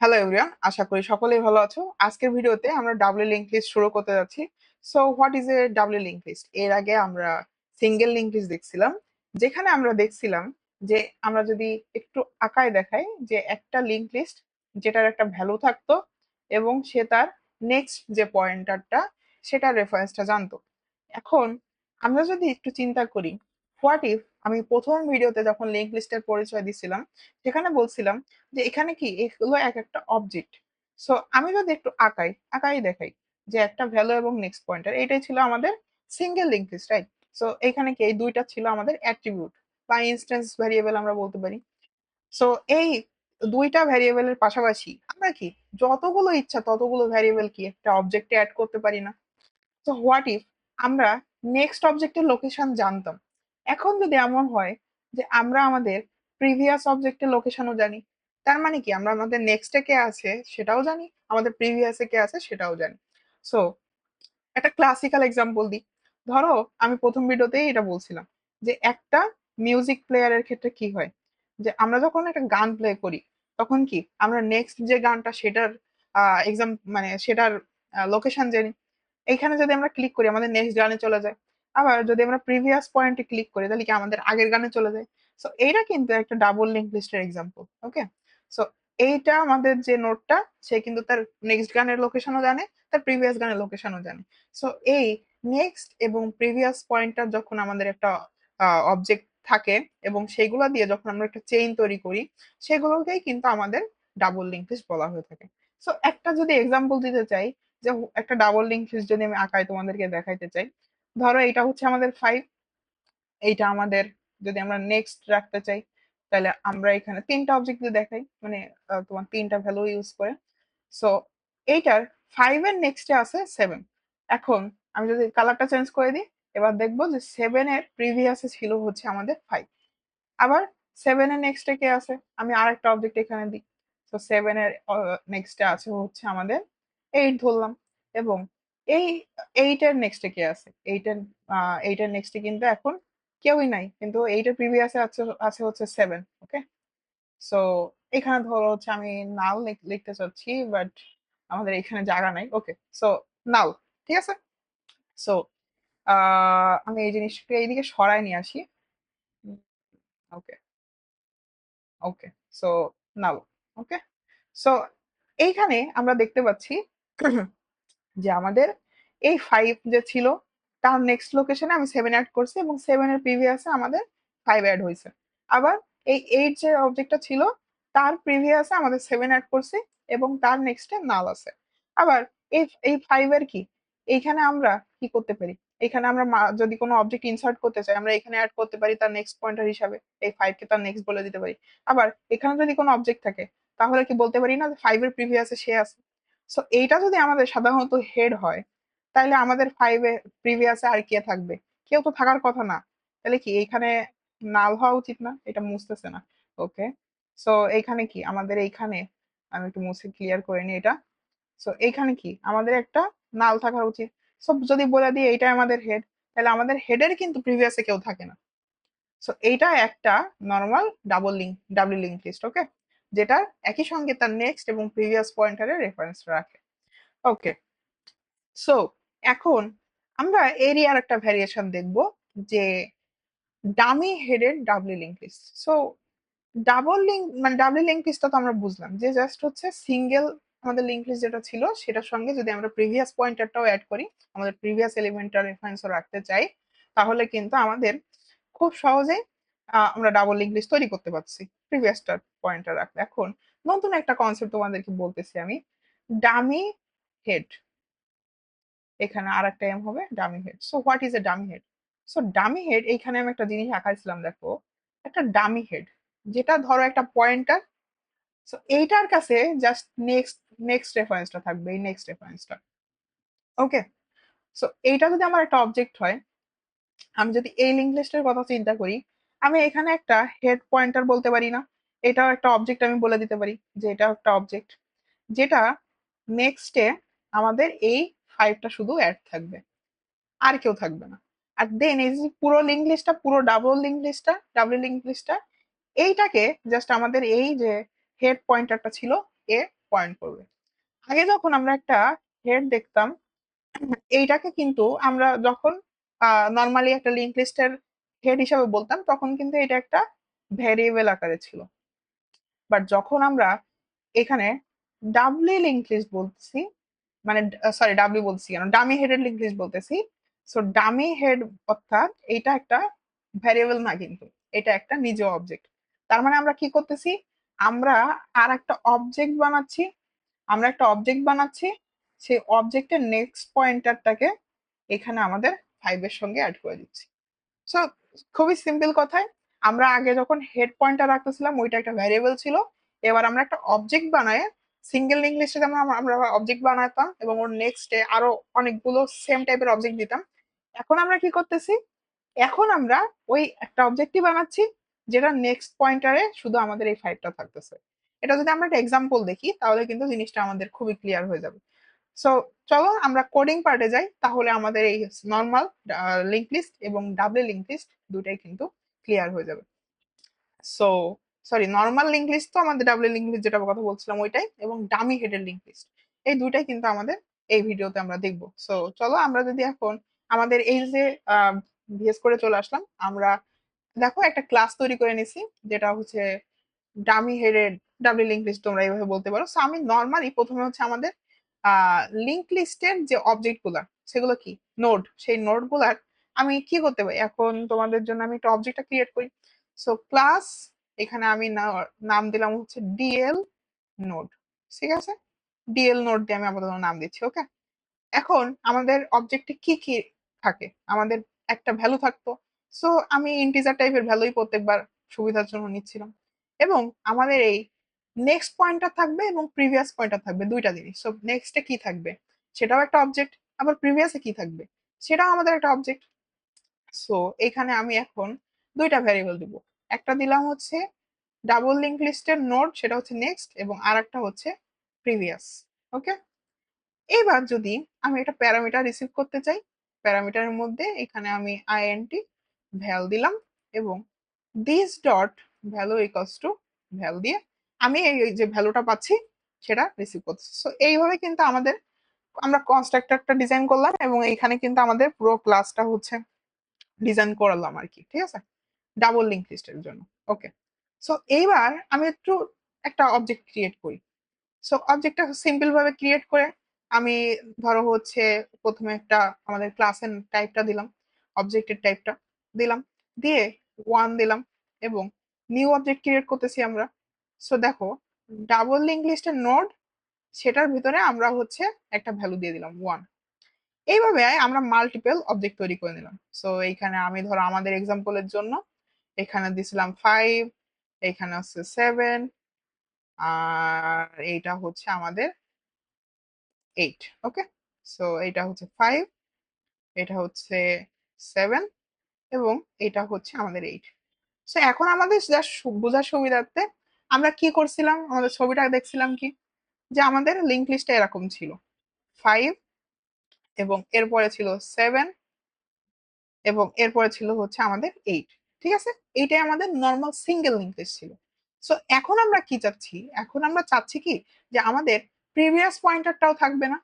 Hello everyone, আশা করি সকলেই ভালো আছো। আজকের ভিডিওতে আমরা ডাবল লিংক লিস্ট শুরু করতে যাচ্ছি। So what is a double link list? এর আগে আমরা সিঙ্গেল লিংক লিস্ট দেখছিলাম, যেখানে আমরা দেখছিলাম যে আমরা যদি একটু আঁকায় দেখাই যে একটা লিংক লিস্ট যেটার একটা ভ্যালু থাকতো এবং সে তার নেক্সট যে পয়েন্টারটা সেটার রেফারেন্সটা জানতো। এখন আমরা যদি একটু চিন্তা করি, হোয়াট ইফ আমি প্রথম ভিডিওতে যখন লিংক লিস্টের পরিচয় দিছিলাম সেখানে বলছিলাম যে এখানে কি এগুলো এক একটা অবজেক্ট। সো আমি যদি একটু আঁকাই দেখাই যে একটা ভ্যালু এবং নেক্সট পয়েন্টার, এটাই ছিল আমাদের single link list, right? So এখানে কি এই দুইটা ছিল আমাদের অ্যাট্রিবিউট বা ইনস্ট্যান্স ভ্যারিয়েবল আমরা বলতে পারি। সো এই দুইটা ভ্যারিয়েবলের পাশাপাশি আমরা কি যতগুলো ইচ্ছা ততগুলো ভ্যারিয়েবল কি একটা অবজেক্টে অ্যাড করতে পারি না? তো হোয়াট ইফ আমরা নেক্সট অবজেক্টের লোকেশন জানতাম। এখন যদি এমন হয় যে আমরা আমাদের প্রিভিয়াস অবজেক্টের লোকেশনও জানি, তার মানে কি আমরা আমাদের নেক্সটে কে আছে সেটাও জানি, আমাদের প্রিভিয়াসে কে আছে সেটাও জানি। সো একটা ক্লাসিক্যাল এক্সাম্পল দিই। ধরো আমি প্রথম ভিডিওতেই এটা বলছিলাম যে একটা মিউজিক প্লেয়ারের ক্ষেত্রে কি হয়, যে আমরা যখন একটা গান প্লে করি তখন কি আমরা নেক্সট যে গানটা সেটার এক্সাম মানে সেটার লোকেশন জানি। এইখানে যদি আমরা ক্লিক করি আমাদের নেক্সট গানে চলে যায়। আবার যদি আমরা প্রিভিয়াস পয়েন্টে ক্লিক করি তাহলে কি আমাদের আগের গানে চলে যায়। সো এইটা কিন্তু একটা ডাবল লিঙ্ক লিস্টের এক্সাম্পল। ওকে, সো এইটা আমাদের যে নোটটা, সে কিন্তু তার নেক্সট গানের লোকেশনও জানে, তার প্রিভিয়াস গানের লোকেশনও জানে। সো এই নেক্সট এবং প্রিভিয়াস পয়েন্টার যখন আমাদের একটা অবজেক্ট থাকে এবং সেগুলো দিয়ে যখন আমরা একটা চেইন তৈরি করি, সেগুলোকেই কিন্তু আমাদের ডাবল লিঙ্ক লিস্ট বলা হয়ে থাকে। সো একটা যদি এক্সাম্পল দিতে চাই, যে একটা ডাবল লিঙ্ক লিস্ট যদি আমি আঁকায় তোমাদেরকে দেখাইতে চাই, ধরো এটা হচ্ছে আমাদের 5, এইটা আমাদের যদি আমরা নেক্সট রাখতে চাই তাহলে আমরা এখানে তিনটা অবজেক্ট দিয়ে দেখাই, মানে তোমার তিনটা ভ্যালু ইউজ করে। সো এইটার 5 এর নেক্সটে আছে 7। এখন আমি যদি কালারটা চেঞ্জ করে দিই, এবার দেখবো যে 7 এর প্রিভিয়াসে ছিল হচ্ছে আমাদের 5। আবার 7 এর নেক্সটে কে আছে, আমি আরেকটা অবজেক্ট এখানে দিই। তো 7 এর নেক্সটে আছে হচ্ছে আমাদের 8 ধরলাম। এবং এই 8 এর নেক্সটে কে আছে, 8 এর নেক্সটে কিন্তু এখন কেউই নাই, কিন্তু 8 এর প্রিভিয়াসে আছে আছে হচ্ছে 7। ওকে, সো এখানে ধরো হচ্ছে আমি নাল লিখতে চাচ্ছি, বাট আমাদের এখানে জায়গা নাই। ওকে, সো নাল, ঠিক আছে। সো আমি এই জিনিসটাকে এইদিকে সরাই নিয়ে আসি। ওকে, ওকে, সো নাল। ওকে, সো এইখানে আমরা দেখতে পাচ্ছি যে আমাদের এই 5 যে ছিল তার নেক্সট লোকেশনে আমি 7 অ্যাড করছি এবং 7 এর প্রিভিয়াসে আমাদের 5 অ্যাড হয়েছে। আবার এই 8 যে অবজেক্টটা ছিল তার প্রিভিয়াসে আমাদের 7 অ্যাড করছি এবং তার নেক্সটে নাল আছে। আবার এই এই 5 এর কি এইখানে আমরা কি করতে পারি, এখানে আমরা যদি কোনো অবজেক্ট ইনসার্ট করতে চাই আমরা এখানে অ্যাড করতে পারি তার নেক্সট পয়েন্টার হিসাবে, এই 5 কে তার নেক্সট বলে দিতে পারি। আবার এখানে যদি কোনো অবজেক্ট থাকে তাহলে কি বলতে পারি না যে 5 এর প্রিভিয়াসে সে আছে। সো এইটা যদি আমাদের সাধারণত হেড হয় তাহলে আমাদের 5 এ প্রিভিয়াসে আর কে থাকবে? কেউ তো থাকার কথা না। তাহলে কি এইখানে নাল হওয়া উচিত না? এটা মুছতেছে না। ওকে, সো এইখানে কি আমাদের এইখানে আমি একটু মুছে ক্লিয়ার করে নিই এটা। সো এইখানে কি আমাদের একটা নাল থাকা উচিত। সো যদি বলে দিই এইটা আমাদের হেড, তাহলে আমাদের হেডের কিন্তু প্রিভিয়াসে কেউ থাকে না। সো এইটা একটা নর্মাল ডাবল লিঙ্ক লিস্ট। ওকে, যেটা একই সঙ্গে তার নেক্সট এবং প্রিভিয়াস পয়েন্টারের রেফারেন্স রাখে। ওকে, সো এখন আমরা এরই আর একটা ভ্যারিয়েশন দেখব, যে dummy headed doubly link list. So double link লিস্টটা তো আমরা বুঝলাম যে জাস্ট হচ্ছে সিঙ্গেল আমাদের লিঙ্ক লিস্ট যেটা ছিল সেটার সঙ্গে যদি আমরা প্রিভিয়াস পয়েন্টারটাও অ্যাড করি, আমাদের প্রিভিয়াস এলিমেন্টার রেফারেন্সও রাখতে চাই, তাহলে কিন্তু আমাদের খুব সহজেই আমরা ডাবল লিঙ্ক লিস্ট তৈরি করতে পারছি প্রিভিয়াসটার পয়েন্টার রাখলে। এখন নতুন একটা কনসেপ্ট তোমাদেরকে বলতেছি আমি, ডামি হেড। এখানে আর একটা এম হবে dummy head. So what is A dummy head? So dummy head, এইখানে আমি একটা জিনিস আঁকাইছিলাম দেখো, একটা ডামি হেড যেটা ধরো একটা পয়েন্টার। সো এইটার কাছে জাস্ট নেক্সট নেক্সট রেফারেন্সটা থাকবে, এই নেক্সট রেফারেন্সটা। ওকে, সো এইটা যদি আমার একটা অবজেক্ট হয়, আমি যদি এই লিঙ্ক লিস্টের কথা চিন্তা করি, আমি এখানে একটা হেড পয়েন্টার বলতে পারি না? এটাও একটা অবজেক্ট, আমি বলে দিতে পারি যে এটা একটা অবজেক্ট যেটা নেক্সটে আমাদের এই 5টা শুধু অ্যাড থাকবে, আর কেউ থাকবে না। আর দেন এই যে পুরো লিঙ্ক লিস্টটা, পুরো ডাবল লিঙ্ক লিস্টটা এইটাকে জাস্ট আমাদের এই যে হেড পয়েন্টারটা ছিল এ, পয়েন্ট করবে। আগে যখন আমরা একটা হেড দেখতাম, এইটাকে কিন্তু আমরা যখন নর্মালি একটা লিঙ্ক লিস্টের হেড হিসাবে বলতাম, তখন কিন্তু এটা একটা ভ্যারিয়েবল আকারে ছিল। বাট যখন আমরা এখানে ডাবলি লিঙ্ক লিস্ট বলছি, মানে সরি ডাবলি বলছি কেন, ডামি হেডের লিঙ্ক লিস্ট বলতেছি। সো ডামি হেড অর্থাৎ এটা একটা ভ্যারিয়েবল না, কিন্তু এটা একটা নিজ অবজেক্ট। তার মানে আমরা কি করতেছি, আমরা আর একটা অবজেক্ট বানাচ্ছি। সেই অবজেক্টের নেক্সট পয়েন্টারটাকে এখানে আমাদের 5 এর সঙ্গে অ্যাড করে দিচ্ছি। সো খুবই সিম্পল কথায়, আমরা আগে যখন হেড পয়েন্টার রাখতেছিলাম ওইটা একটা ভ্যারিয়েবল ছিল। এবার আমরা একটা অবজেক্ট বানায়, সিঙ্গেল লিঙ্ক লিস্টে যেমন আমরা অবজেক্ট বানাতাম এবং ওর নেক্সটে আরো অনেকগুলো সেম টাইপের অবজেক্ট দিতাম, এখন আমরা কি করতেছি, এখন আমরা ওই একটা অবজেক্টই বানাচ্ছি যেটা নেক্সট পয়েন্টারে শুধু আমাদের এই 5টা থাকতেছে। এটা যদি আমরা একটা এক্সাম্পল দেখি তাহলে কিন্তু জিনিসটা আমাদের খুবই ক্লিয়ার হয়ে যাবে। সো চলো আমরা কোডিং পার্টে যাই, তাহলে আমাদের এই নর্মাল লিঙ্ক লিস্ট এবং ডাবল লিঙ্ক লিস্ট দুটাই কিন্তু ক্লিয়ার হয়ে যাবে। So sorry, normal link list তো আমাদের, ডাবল লিঙ্ক লিস্ট যেটা কথা বলছিলাম ওইটাই, এবং ডামি হেডের লিঙ্ক লিস্ট, এই দুইটাই কিন্তু আমাদের এই ভিডিওতে আমরা দেখবো। সো চলো আমরা যদি এখন আমাদের এই যে ভিএস করে চলে আসলাম, আমরা দেখো একটা ক্লাস তৈরি করে নিছি যেটা হচ্ছে dummy headed double link list, তোমরা এইভাবে বলতে পারো। সো আমি নর্মালি প্রথমে হচ্ছে আমাদের লিঙ্ক লিস্টের যে অবজেক্ট গুলা, সেগুলো কি নোড, সেই নোড গুলার আমি কি করতে পারি, এখন তোমাদের জন্য আমি একটা অবজেক্টটা ক্রিয়েট করি। সো ক্লাস, এখানে আমি নাম দিলাম হচ্ছে ডিএল নোড। ঠিক আছে, ডিএল নোড দিয়ে আমি আপাতত নাম দিচ্ছি। ওকে, এখন আমাদের অবজেক্টে কি কি থাকে, আমাদের একটা ভ্যালু থাকতো। সো আমি ইন্টিজার টাইপের ভ্যালুই প্রত্যেকবার সুবিধার জন্য নিচ্ছিলাম। এবং আমাদের এই নেক্সট পয়েন্টার থাকবে এবং প্রিভিয়াস পয়েন্টার থাকবে, দুইটা জিনিস। সো নেক্সটে কি থাকবে সেটাও একটা অবজেক্ট, আবার প্রিভিয়াসে কি থাকবে সেটাও আমাদের একটা অবজেক্ট। সো এখানে আমি এখন দুইটা ভ্যারিয়েবল দিব, একটা দিলাম হচ্ছে ডাবল লিঙ্ক লিস্টের নোড, সেটা হচ্ছে নেক্সট, এবং আর একটা হচ্ছে প্রিভিয়াস। ওকে, এবার যদি আমি একটা প্যারামিটার রিসিভ করতে চাই, প্যারামিটারের মধ্যে এখানে আমি আইএনটি ভ্যাল দিলাম, এবং this dot value equals to val দিয়ে আমি এই এই যে ভ্যালুটা পাচ্ছি সেটা রিসিভ করছি। সো এইভাবে কিন্তু আমাদের, আমরা কনস্ট্রাক্টরটা ডিজাইন করলাম এবং এখানে কিন্তু আমাদের পুরো ক্লাসটা হচ্ছে ডিজাইন করলাম আর কি। ঠিক আছে, ডাবল লিঙ্ক লিস্টের জন্য। ওকে, সো এইবার আমি একটু একটা অবজেক্ট ক্রিয়েট করি। সো অবজেক্টটা সিম্পল ভাবে ক্রিয়েট করে আমি, ধরো হচ্ছে প্রথমে একটা আমাদের ক্লাসের টাইপটা দিলাম, অবজেক্টের টাইপটা দিলাম, দিয়ে 1 দিলাম, এবং নিউ অবজেক্ট ক্রিয়েট করতেছি আমরা। সো দেখো, ডাবল লিঙ্ক লিস্টের নোড, সেটার ভিতরে আমরা হচ্ছে একটা ভ্যালু দিয়ে দিলাম 1। এইভাবে আমরা মাল্টিপল অবজেক্ট তৈরি করে নিলাম। সো এইখানে আমি ধরো আমাদের এক্সাম্পলের জন্য এখানে দিছিলাম 5, এখানে হচ্ছে 7, আর এইটা হচ্ছে আমাদের 8। ওকে, সো এটা হচ্ছে 5, এটা হচ্ছে 7, এবং এটা হচ্ছে আমাদের 8। সো এখন আমাদের জাস্ট বোঝার সুবিধার্থে আমরা কি করছিলাম, আমাদের ছবিটা দেখছিলাম কি, যে আমাদের লিঙ্ক লিস্টটা এরকম ছিল 5, এবং এরপরে ছিল 7, এবং এরপরে ছিল হচ্ছে আমাদের 8। ঠিক আছে, এইটাই আমাদের নর্মাল সিঙ্গেল লিঙ্ক লিস্ট ছিল। সো এখন আমরা কি চাচ্ছি, এখন আমরা চাচ্ছি কি, যে আমাদের প্রিভিয়াস পয়েন্টারটাও থাকবে না।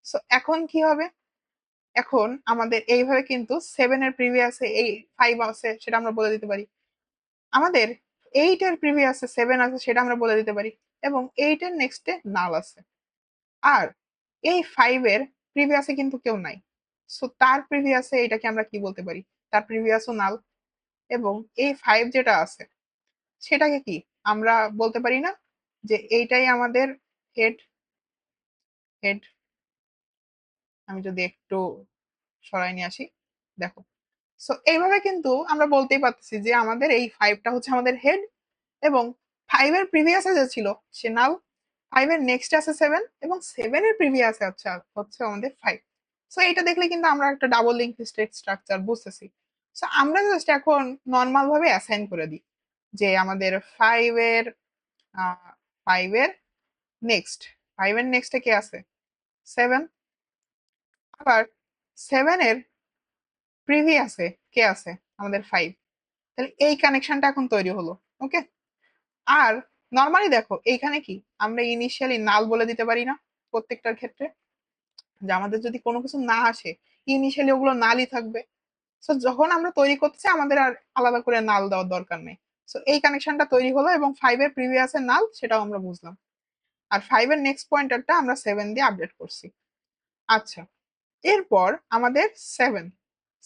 সো এখন কি হবে, এখন আমাদের এইভাবে কিন্তু 7 এর প্রিভিয়াসে এই 5 আছে সেটা আমরা বলে দিতে পারি, আমাদের 8 এর প্রিভিয়াসে 7 আছে সেটা আমরা বলে দিতে পারি, এবং 8 এর নেক্সটে নাল আছে। আর এই 5 এর প্রিভিয়াসে কিন্তু কেউ নাই। সো তার প্রিভিয়াসে এটাকে আমরা কি বলতে পারি, তার প্রিভিয়াসও নাল। এবং এই 5 যেটা আছে সেটাকে কি আমরা বলতে পারি না, যে এইটাই আমাদের হেড। হেড, আমি যদি একটু সরাই নিয়ে আসি, দেখো। সো এইভাবে কিন্তু আমরা বলতেই পারতেছি যে আমাদের এই 5টা হচ্ছে আমাদের হেড, এবং 5 এর প্রিভিয়াসে যে ছিল সে নাল, 5 এর নেক্সট আছে 7, এবং 7 এর প্রিভিয়াসে হচ্ছে হচ্ছে আমাদের 5। সো এটা দেখলে কিন্তু আমরা একটা ডাবল লিঙ্ক লিস্টের স্ট্রাকচার বুঝতেছি। সো আমরা জাস্ট এখন নর্মাল ভাবে অ্যাসাইন করে দিই যে আমাদের 5 এর নেক্সট, 5 এর নেক্সটে কে আছে, 7। আবার 7 এর প্রিভিয়াসে কে আছে, আমাদের 5। তাহলে এই কানেকশনটা এখন তৈরি হলো। ওকে, আর নর্মালি দেখো এইখানে কি আমরা ইনিশিয়ালি নাল বলে দিতে পারি না প্রত্যেকটার ক্ষেত্রে, যে আমাদের যদি কোনো কিছু না আসে ইনিশিয়ালি ওগুলো নালই থাকবে। সো যখন আমরা তৈরি করতেছি আমাদের আর আলাদা করে নাল দেওয়ার দরকার নেই। সো এই কানেকশনটা তৈরি হলো এবং 5 এর প্রিভিয়াসের নাল সেটাও আমরা বুঝলাম। আর 5 এর নেক্সট পয়েন্টারটা আমরা 7 দিয়ে আপডেট করছি। আচ্ছা, এরপর আমাদের 7,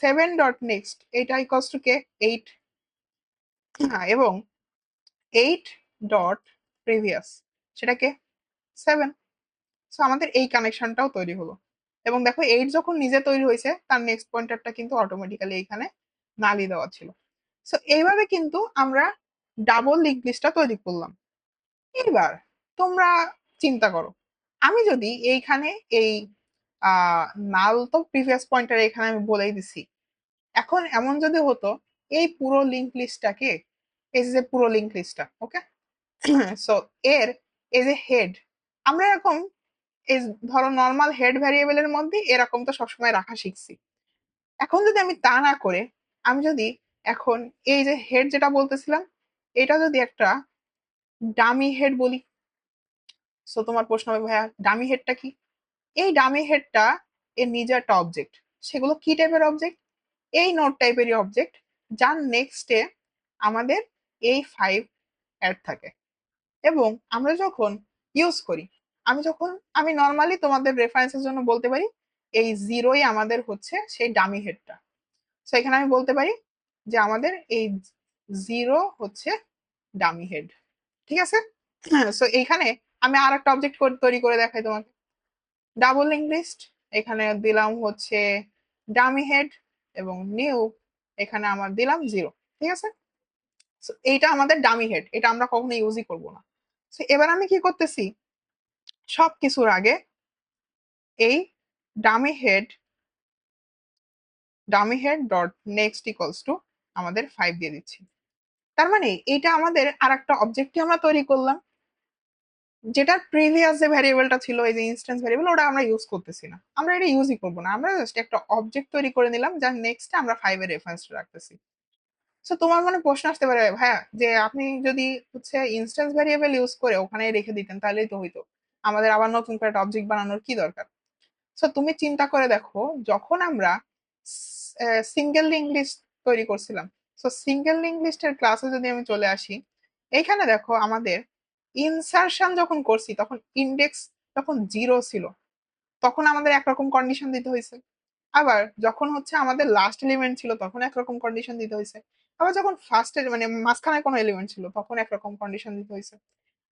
7 ডট নেক্সট এটা ইকুয়ালস টু কে 8, এবং 8 ডট প্রিভিয়াস সেটাকে 7। সো আমাদের এই কানেকশনটাও তৈরি হলো। এবং দেখো 8 যখন নিজে তৈরি হয়েছে তার নেক্সট পয়েন্টারটা কিন্তু অটোমেটিক্যালি এখানে নালি দেওয়া ছিল। সো এইভাবে কিন্তু আমরা ডাবল লিঙ্ক লিস্টটা তৈরি করলাম। এবার তোমরা চিন্তা করো, আমি যদি এইখানে এই আহ নাল তো প্রিভিয়াস পয়েন্টার এখানে আমি বলেই দিছি, এখন এমন যদি হতো এই পুরো লিঙ্ক লিস্টটাকে, এই যে পুরো লিঙ্ক লিস্টটা, ওকে, সো এর এই যে হেড, আমরা এরকম এই ধরো নর্মাল হেড ভ্যারিয়েবলের মধ্যে এরকম তো সবসময় রাখা শিখছি। এখন যদি আমি তা না করে আমি যদি এখন এই যে হেড যেটা বলতেছিলাম এটা যদি একটা ডামি হেড বলি, সো তোমার প্রশ্ন হবে ভাইয়া ডামি হেডটা কি? এই ডামি হেডটা এর নিজে একটা অবজেক্ট। সেগুলো কি টাইপের অবজেক্ট? এই নোড টাইপেরই অবজেক্ট, যার নেক্সটে আমাদের এই 5 অ্যাড থাকে। এবং আমরা যখন ইউজ করি, আমি নর্মালি তোমাদের রেফারেন্সের জন্য বলতে পারি এই জিরোই আমাদের হচ্ছে সেই ডামি হেডটা। সো এখানে আমি বলতে পারি যে আমাদের এই জিরো হচ্ছে ডামি হেড। ঠিক আছে, সো এইখানে আমি আর একটা অবজেক্ট তৈরি করে দেখাই তোমাকে। ডাবল লিঙ্ক লিস্ট, এখানে দিলাম হচ্ছে ডামি হেড এবং নিউ, এখানে আমার দিলাম জিরো। ঠিক আছে, So, এইটা আমাদের ডামি হেড, এটা আমরা কখনো ইউজই করব না। So, এবার আমি কি করতেছি, সবকিছুর আগে এই dummy head dot next equals to আমাদের 5 দিয়ে দিচ্ছি। তার মানে এটা আমাদের আর একটা অবজেক্টই আমরা তৈরি করলাম, যেটার প্রিভিয়াস যে ভ্যারিয়েবলটা ছিল এই যে ইনস্ট্যান্স ভ্যারিয়েবল ওটা আমরা ইউজ করতেছি না, আমরা এটা ইউজই করবো না, আমরা জাস্ট একটা অবজেক্ট তৈরি করে নিলাম যার নেক্সটে আমরা 5 এর রেফারেন্স রাখতেছি। সো তোমার মনে প্রশ্ন আসতে পারে ভাইয়া যে আপনি যদি হচ্ছে ইনস্ট্যান্স ভ্যারিয়েবল ইউজ করে ওখানে রেখে দিতেন তাহলেই তো হইতো, আমাদের আবার নতুন করে একটা অবজেক্ট বানানোর কি দরকার? সো তুমি চিন্তা করে দেখো, যখন আমরা সিঙ্গেল লিঙ্ক লিস্ট তৈরি করছিলাম, সো সিঙ্গেল লিঙ্ক লিস্টের ক্লাসে যদি আমি চলে আসি, এইখানে দেখো আমাদের ইনসারশন যখন করছি তখন ইন্ডেক্স যখন জিরো ছিল তখন আমাদের একরকম কন্ডিশন দিতে হয়েছে। আবার যখন হচ্ছে আমাদের লাস্ট এলিমেন্ট ছিল তখন একরকম কন্ডিশন দিতে হয়েছে। আবার যখন ফার্স্টের মানে মাঝখানে কোনো এলিমেন্ট ছিল তখন একরকম কন্ডিশন দিতে হয়েছে।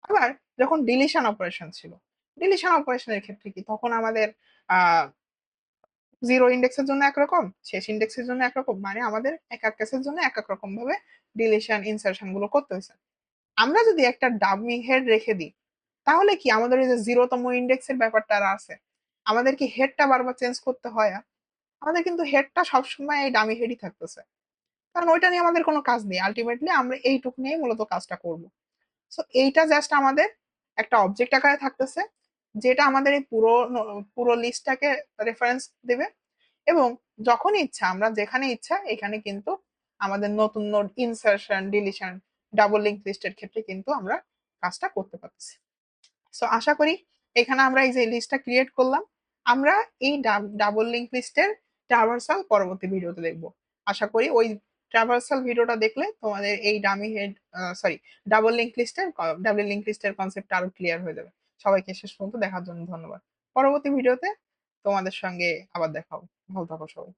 আবার যখন ডিলিশন অপারেশন ছিল, ডিলিশন অপারেশনের ক্ষেত্রে কি তখন আমাদের আহ জিরো ইন্ডেক্সের জন্য একরকম, শেষ ইন্ডেক্সের জন্য একরকম, মানে আমাদের এক এক কেসের জন্য এক এক রকম ভাবে ডিলিশন ইনসারশন গুলো করতে হয়েছে। আমরা যদি একটা ডামি হেড রেখে দিই তাহলে কি আমাদের এই যে জিরোতম ইন্ডেক্সের ব্যাপারটা আর আছে, আমাদের কি হেডটা বারবার চেঞ্জ করতে হয়? আমাদের কিন্তু হেডটা সবসময় এই ডামি হেডই থাকতেছে, কারণ ওইটা নিয়ে আমাদের কোনো কাজ নেই, আলটিমেটলি আমরা এইটুকু নিয়ে মূলত কাজটা করব। সো এইটা জাস্ট আমাদের একটা অবজেক্ট আকারে থাকতেছে, যেটা আমাদের এই পুরো পুরো লিস্টটাকে রেফারেন্স দেবে। এবং যখন ইচ্ছা আমরা যেখানে ইচ্ছা এখানে কিন্তু আমাদের নতুন node insertion deletion double link লিস্টের ক্ষেত্রে কিন্তু আমরা কাজটা করতে পারছি। সো আশা করি এখানে আমরা এই যে লিস্টটা ক্রিয়েট করলাম, আমরা এই ডাবল লিঙ্ক লিস্টের ট্রাভার্সাল পরবর্তী ভিডিওতে দেখব। আশা করি ওই ট্রাভার্সাল ভিডিওটা দেখলে তোমাদের এই dummy head sorry double link লিস্টের কনসেপ্ট আরো ক্লিয়ার হয়ে যাবে। সবাইকে শেষ পর্যন্ত দেখার জন্য ধন্যবাদ। পরবর্তী ভিডিওতে তোমাদের সঙ্গে আবার দেখা হবে। ভালো থাকো সবাই।